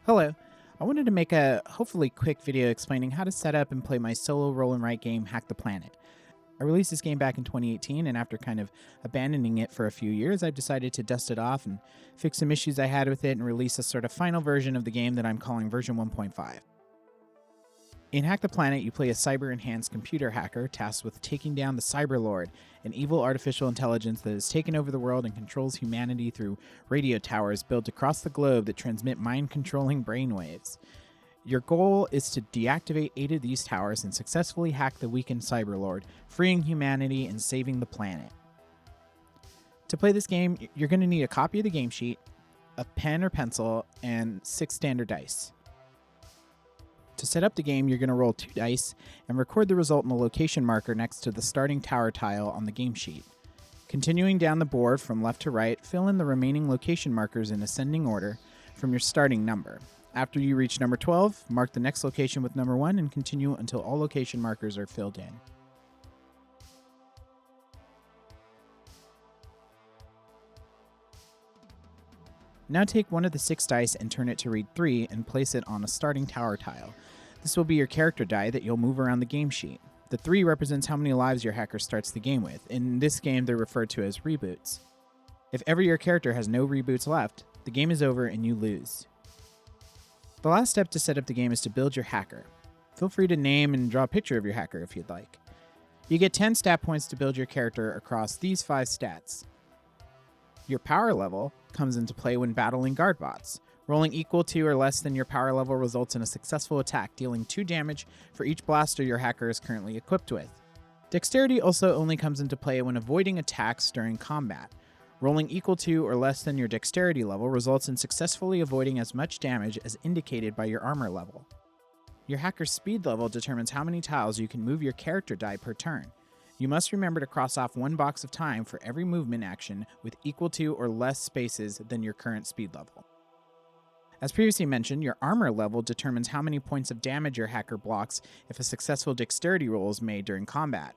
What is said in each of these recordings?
Hello. I wanted to make a hopefully quick video explaining how to set up and play my solo roll and write game Hack the Planet. I released this game back in 2018, and after kind of abandoning it for a few years, I've decided to dust it off and fix some issues I had with it and release a sort of final version of the game that I'm calling version 1.5. In Hack the Planet, you play a cyber-enhanced computer hacker tasked with taking down the Cyberlord, an evil artificial intelligence that has taken over the world and controls humanity through radio towers built across the globe that transmit mind-controlling brainwaves. Your goal is to deactivate 8 of these towers and successfully hack the weakened Cyberlord, freeing humanity and saving the planet. To play this game, you're going to need a copy of the game sheet, a pen or pencil, and 6 standard dice. To set up the game, you're going to roll 2 dice and record the result in the location marker next to the starting tower tile on the game sheet. Continuing down the board from left to right, fill in the remaining location markers in ascending order from your starting number. After you reach number 12, mark the next location with number 1 and continue until all location markers are filled in. Now take one of the 6 dice and turn it to read 3 and place it on a starting tower tile. This will be your character die that you'll move around the game sheet. The 3 represents how many lives your hacker starts the game with. In this game, they're referred to as reboots. If ever your character has no reboots left, the game is over and you lose. The last step to set up the game is to build your hacker. Feel free to name and draw a picture of your hacker if you'd like. You get 10 stat points to build your character across these 5 stats. Your power level comes into play when battling guard bots. Rolling equal to or less than your power level results in a successful attack, dealing 2 damage for each blaster your hacker is currently equipped with. Dexterity also only comes into play when avoiding attacks during combat. Rolling equal to or less than your dexterity level results in successfully avoiding as much damage as indicated by your armor level. Your hacker's speed level determines how many tiles you can move your character die per turn. You must remember to cross off 1 box of time for every movement action with equal to or less spaces than your current speed level. As previously mentioned, your armor level determines how many points of damage your hacker blocks if a successful dexterity roll is made during combat.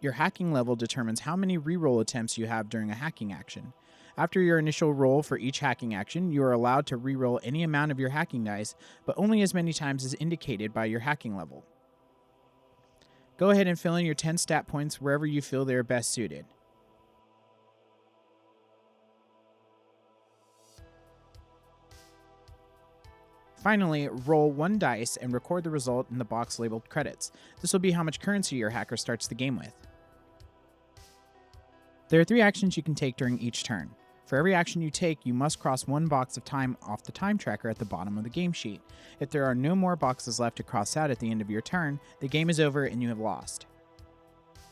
Your hacking level determines how many reroll attempts you have during a hacking action. After your initial roll for each hacking action, you are allowed to reroll any amount of your hacking dice, but only as many times as indicated by your hacking level. Go ahead and fill in your 10 stat points wherever you feel they are best suited. Finally, roll 1 dice and record the result in the box labeled credits. This will be how much currency your hacker starts the game with. There are 3 actions you can take during each turn. For every action you take, you must cross 1 box of time off the time tracker at the bottom of the game sheet. If there are no more boxes left to cross out at the end of your turn, the game is over and you have lost.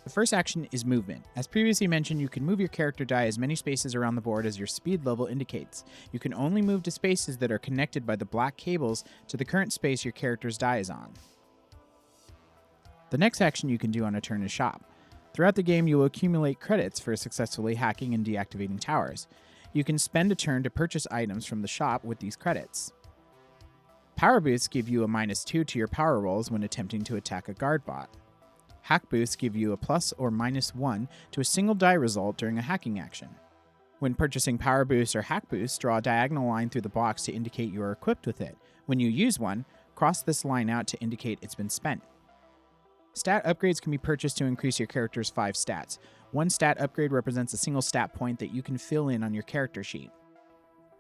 The first action is movement. As previously mentioned, you can move your character die as many spaces around the board as your speed level indicates. You can only move to spaces that are connected by the black cables to the current space your character's die is on. The next action you can do on a turn is shop. Throughout the game, you will accumulate credits for successfully hacking and deactivating towers. You can spend a turn to purchase items from the shop with these credits. Power boosts give you a -2 to your power rolls when attempting to attack a guard bot. Hack boosts give you a plus or -1 to a single die result during a hacking action. When purchasing power boosts or hack boosts, draw a diagonal line through the box to indicate you are equipped with it. When you use one, cross this line out to indicate it's been spent. Stat upgrades can be purchased to increase your character's 5 stats. 1 stat upgrade represents a single stat point that you can fill in on your character sheet.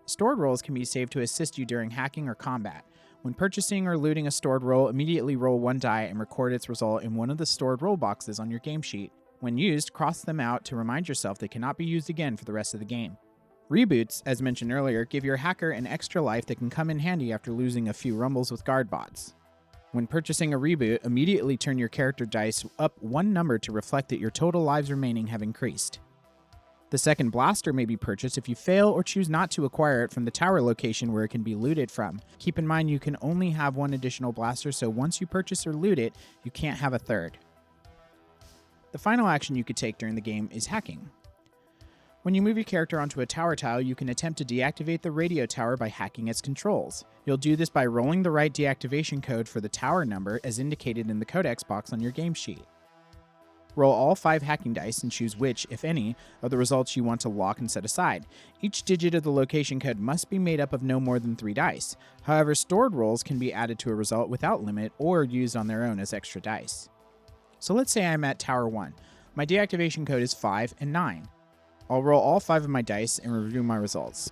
Stored rolls can be saved to assist you during hacking or combat. When purchasing or looting a stored roll, immediately roll 1 die and record its result in one of the stored roll boxes on your game sheet. When used, cross them out to remind yourself they cannot be used again for the rest of the game. Reboots, as mentioned earlier, give your hacker an extra life that can come in handy after losing a few rumbles with guard bots. When purchasing a reboot, immediately turn your character dice up 1 number to reflect that your total lives remaining have increased. The second blaster may be purchased if you fail or choose not to acquire it from the tower location where it can be looted from. Keep in mind you can only have 1 additional blaster, so once you purchase or loot it, you can't have a third. The final action you could take during the game is hacking. When you move your character onto a tower tile, you can attempt to deactivate the radio tower by hacking its controls. You'll do this by rolling the right deactivation code for the tower number as indicated in the codex box on your game sheet. Roll all 5 hacking dice and choose which, if any, of the results you want to lock and set aside. Each digit of the location code must be made up of no more than 3 dice. However, stored rolls can be added to a result without limit or used on their own as extra dice. So let's say I'm at Tower 1. My deactivation code is 5 and 9. I'll roll all 5 of my dice and review my results.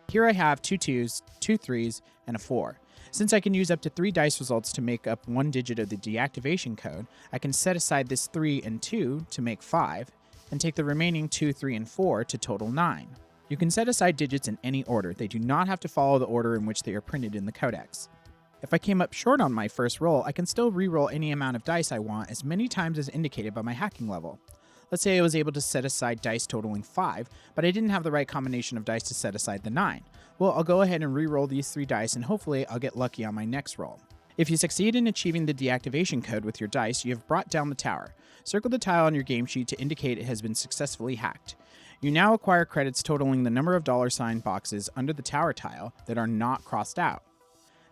Here I have 2 2s, 2 3s, and a 4. Since I can use up to 3 dice results to make up one digit of the deactivation code, I can set aside this 3 and 2 to make 5, and take the remaining 2, 3, and 4 to total 9. You can set aside digits in any order. They do not have to follow the order in which they are printed in the codex. If I came up short on my first roll, I can still re-roll any amount of dice I want as many times as indicated by my hacking level. Let's say I was able to set aside dice totaling 5, but I didn't have the right combination of dice to set aside the 9. Well, I'll go ahead and re-roll these 3 dice and hopefully I'll get lucky on my next roll. If you succeed in achieving the deactivation code with your dice, you have brought down the tower. Circle the tile on your game sheet to indicate it has been successfully hacked. You now acquire credits totaling the number of $ boxes under the tower tile that are not crossed out,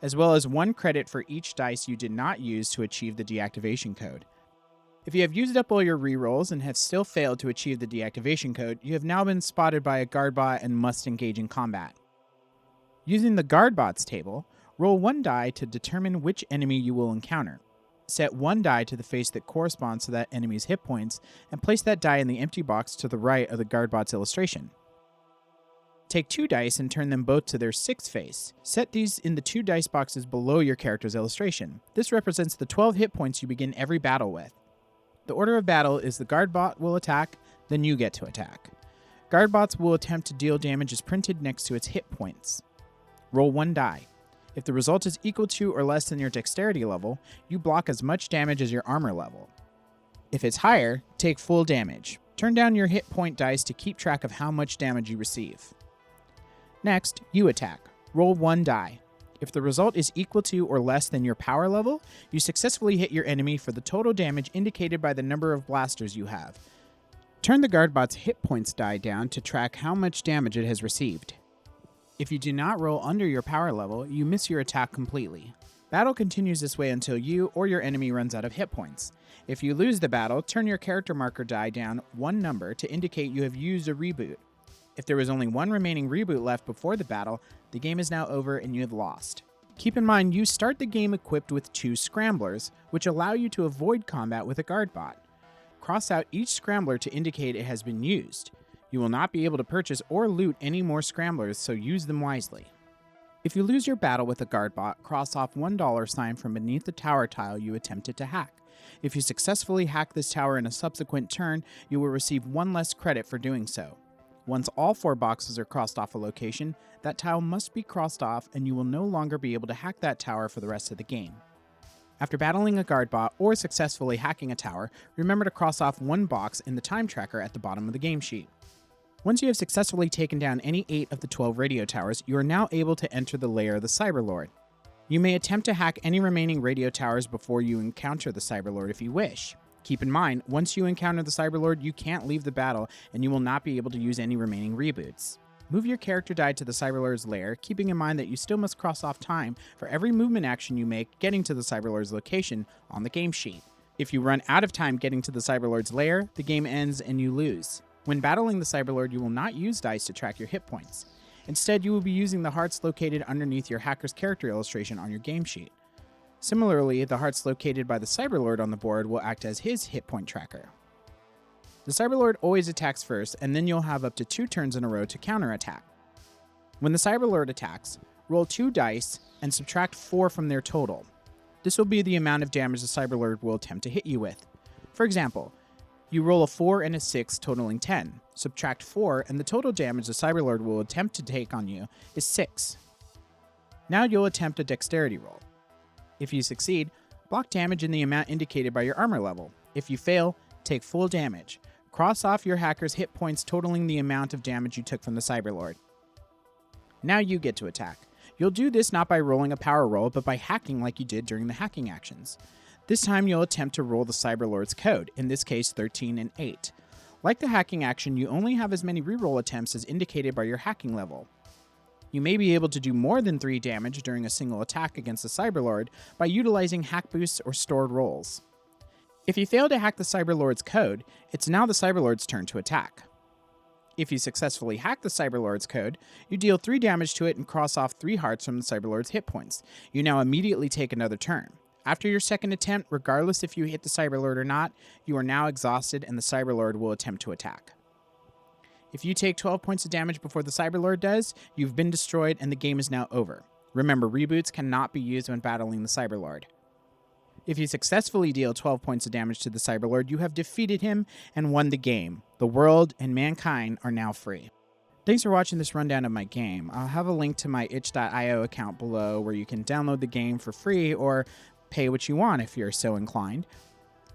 as well as 1 credit for each dice you did not use to achieve the deactivation code. If you have used up all your rerolls and have still failed to achieve the deactivation code, you have now been spotted by a guard bot and must engage in combat. Using the guard bots table, roll 1 die to determine which enemy you will encounter. Set 1 die to the face that corresponds to that enemy's hit points, and place that die in the empty box to the right of the guard bot's illustration. Take 2 dice and turn them both to their 6th face. Set these in the 2 dice boxes below your character's illustration. This represents the 12 hit points you begin every battle with. The order of battle is the guard bot will attack, then you get to attack. Guard bots will attempt to deal damage as printed next to its hit points. Roll 1 die. If the result is equal to or less than your dexterity level, you block as much damage as your armor level. If it's higher, take full damage. Turn down your hit point dice to keep track of how much damage you receive. Next, you attack. Roll 1 die. If the result is equal to or less than your power level, you successfully hit your enemy for the total damage indicated by the number of blasters you have. Turn the guard bot's hit points die down to track how much damage it has received. If you do not roll under your power level, you miss your attack completely. Battle continues this way until you or your enemy runs out of hit points. If you lose the battle, turn your character marker die down 1 number to indicate you have used a reboot. If there was only 1 remaining reboot left before the battle, the game is now over and you have lost. Keep in mind, you start the game equipped with 2 scramblers, which allow you to avoid combat with a guard bot. Cross out each scrambler to indicate it has been used. You will not be able to purchase or loot any more scramblers, so use them wisely. If you lose your battle with a guard bot, cross off $1 from beneath the tower tile you attempted to hack. If you successfully hack this tower in a subsequent turn, you will receive 1 less credit for doing so. Once all 4 boxes are crossed off a location, that tile must be crossed off and you will no longer be able to hack that tower for the rest of the game. After battling a guard bot or successfully hacking a tower, remember to cross off 1 box in the time tracker at the bottom of the game sheet. Once you have successfully taken down any 8 of the 12 radio towers, you are now able to enter the lair of the Cyberlord. You may attempt to hack any remaining radio towers before you encounter the Cyberlord if you wish. Keep in mind, once you encounter the Cyberlord, you can't leave the battle and you will not be able to use any remaining reboots. Move your character die to the Cyberlord's lair, keeping in mind that you still must cross off time for every movement action you make getting to the Cyberlord's location on the game sheet. If you run out of time getting to the Cyberlord's lair, the game ends and you lose. When battling the Cyberlord, you will not use dice to track your hit points. Instead, you will be using the hearts located underneath your hacker's character illustration on your game sheet. Similarly, the hearts located by the Cyberlord on the board will act as his hit point tracker. The Cyberlord always attacks first, and then you'll have up to 2 turns in a row to counterattack. When the Cyberlord attacks, roll 2 dice and subtract 4 from their total. This will be the amount of damage the Cyberlord will attempt to hit you with. For example, you roll a 4 and a 6 totaling 10. Subtract 4 and the total damage the Cyberlord will attempt to take on you is 6. Now you'll attempt a dexterity roll. If you succeed, block damage in the amount indicated by your armor level. If you fail, take full damage. Cross off your hacker's hit points totaling the amount of damage you took from the Cyberlord. Now you get to attack. You'll do this not by rolling a power roll, but by hacking like you did during the hacking actions. This time you'll attempt to roll the Cyberlord's code, in this case 13 and 8. Like the hacking action, you only have as many reroll attempts as indicated by your hacking level. You may be able to do more than 3 damage during a single attack against the Cyberlord by utilizing hack boosts or stored rolls. If you fail to hack the Cyberlord's code, it's now the Cyberlord's turn to attack. If you successfully hack the Cyberlord's code, you deal 3 damage to it and cross off 3 hearts from the Cyberlord's hit points. You now immediately take another turn. After your second attempt, regardless if you hit the Cyberlord or not, you are now exhausted and the Cyberlord will attempt to attack. If you take 12 points of damage before the Cyberlord does, you've been destroyed and the game is now over. Remember, reboots cannot be used when battling the Cyberlord. If you successfully deal 12 points of damage to the Cyberlord, you have defeated him and won the game. The world and mankind are now free. Thanks for watching this rundown of my game. I'll have a link to my itch.io account below where you can download the game for free or pay what you want if you're so inclined.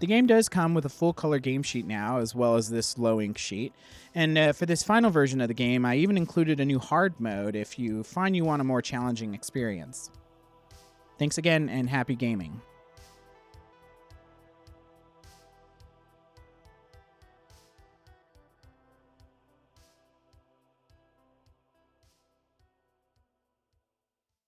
The game does come with a full color game sheet now, as well as this low ink sheet. And for this final version of the game, I even included a new hard mode if you find you want a more challenging experience. Thanks again and happy gaming.